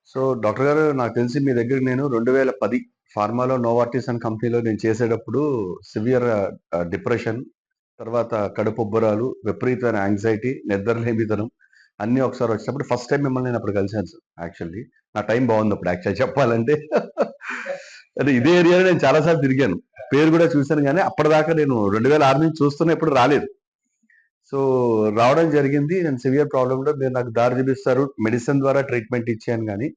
So doctor గారు నాకు తెలిసి మీ దగ్గర నేను 2010 ఫార్మాలో నోవార్టిస్ అనే కంపెనీలో నేను చేసేటప్పుడు సివియర్ డిప్రెషన్, తర్వాత కడుపుబ్బరాలు, విపరీతమైన యాంగ్జైటీ, నిద్రలేమితనం అన్నీ ఒకసారి వచ్చినప్పుడు ఫస్ట్ టైం మిమ్మల్ని నేను అప్పుడు కలిసాను సార్ యాక్చువల్లీ. నా టైం బాగుంది అప్పుడు యాక్చువల్లీ చెప్పాలంటే. అంటే ఇదే ఏరియాలో నేను చాలా సార్లు తిరిగాను. పేరు కూడా చూసాను గానీ అప్పటిదాకా నేను 2006 నుంచి చూస్తున్నా ఎప్పుడు రాలేదు. సో రావడం జరిగింది. నేను సివియర్ ప్రాబ్లమ్‌లో మీరు నాకు దారి చూపిస్తారు. మెడిసిన్ ద్వారా ట్రీట్మెంట్ ఇచ్చాను గానీ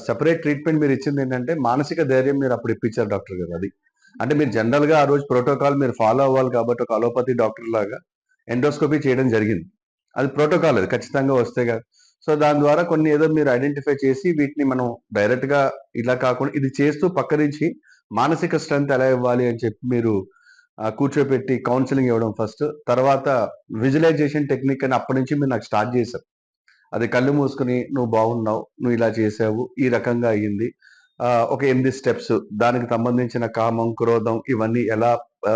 సెపరేట్ ట్రీట్మెంట్ మీరిచ్చిందేంటంటే, మానసిక ధైర్యం మీరప్పుడు ఇప్పించారు డాక్టర్ గారు అది. అంటే మీరు జనరల్‌గా ఆ రోజు ప్రోటోకాల్ మీరు ఫాలో అవ్వాలి కాబట్టి ఒక అలోపతి డాక్టర్‌లాగా ఎండోస్కోపీ చేయడం జరిగింది. అది ప్రోటోకాల్ అది ఖచ్చితంగా వస్తేగా. సో, దాని ద్వారా కొన్ని ఏదో మీరు ఐడెంటిఫై చేసి వీటిని మనం డైరెక్ట్‌గా ఇలా కాకుండా ఇది చేస్తూ పక్క నుంచి మానసిక స్ట్రెంత్ ఎలా ఇవ్వాలి అని చెప్పి మీరు కూర్చోపెట్టి కౌన్సెలింగ్ ఇవ్వడం ఫస్ట్. తర్వాత విజువలైజేషన్ టెక్నిక్ అని అప్పటి నుంచి మీరు నాకు స్టార్ట్ చేశారు. అది కళ్ళు మూసుకొని నువ్వు బాగున్నావు. నువ్వు ఇలా చేశావు. ఈ రకంగా అయింది. ఒక 8 స్టెప్స్ దానికి సంబంధించిన కామం, క్రోధం ఇవన్నీ ఎలా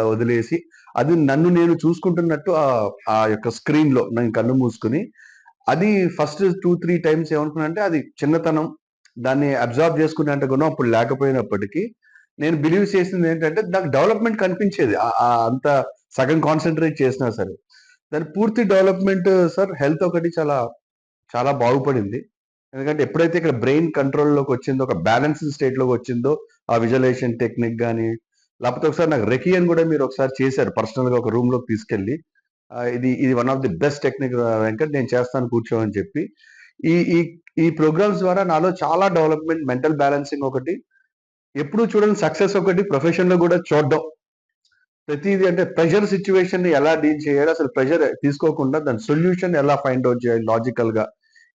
వదిలేసి అది నన్ను నేను చూసుకుంటున్నట్టు ఆ యొక్క స్క్రీన్‌లో నేను కళ్ళు మూసుకొని అది ఫస్ట్ 2, 3 టైమ్స్ ఏమనుకున్నానంటే అది చిన్నతనం. దాన్ని అబ్జార్బ్ చేసుకునేంత గుణం అప్పుడు లేకపోయినప్పటికీ నేను బిలీవ్ చేసిందేంటంటే నాకు డెవలప్‌మెంట్ కనిపించేది. అంత సగం కాన్సంట్రేట్ చేసినా సరే. దాని పూర్తి డెవలప్‌మెంట్ సార్ హెల్త్ ఒకటి చాలా చాలా బాగుపడింది. ఎందుకంటే ఎప్పుడైతే ఇక్కడ బ్రెయిన్ కంట్రోల్‌లోకొచ్చిందో, ఒక బ్యాలెన్స్‌డ్ స్టేట్‌లోకొచ్చిందో, ఆ విజువలైజేషన్ టెక్నిక్ గాని, లేపోతే ఒకసారి నాకు రెకీ అని గూడా మీరొకసారి చేశారు పర్సనల్‌గా ఒక రూమ్‌లోకి తీసుకెళ్ళి. ఇది ఇది one of the best technique Venkat నేను చేస్తాను కూర్చో అని చెప్పి. ఈ ఈ ఈ ప్రోగ్రామ్స్ ద్వారా నాలో చాలా డెవలప్‌మెంట్, మెంటల్ బ్యాలెన్సింగ్ ఒకటి, ఎప్పుడు చూడని సక్సెస్ ఒకటి, ప్రొఫెషన్‌లో గూడా చూడడం. ప్రతీది అంటే ప్రెషర్ సిట్యుయేషన్‌ని ఎలా డీల్ చేయాలి? అసలు ప్రెషర్ తీసుకోకుండా దాని సొల్యూషన్ ఎలా ఫైండ్ ఔట్ చేయాలి లాజికల్‌గా?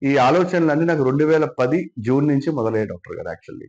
ఈ ఆలోచనలన్నీ నాకు 2010 జూన్ నుంచి మొదలయ్యాయి డాక్టర్ గారు యాక్చువల్లీ.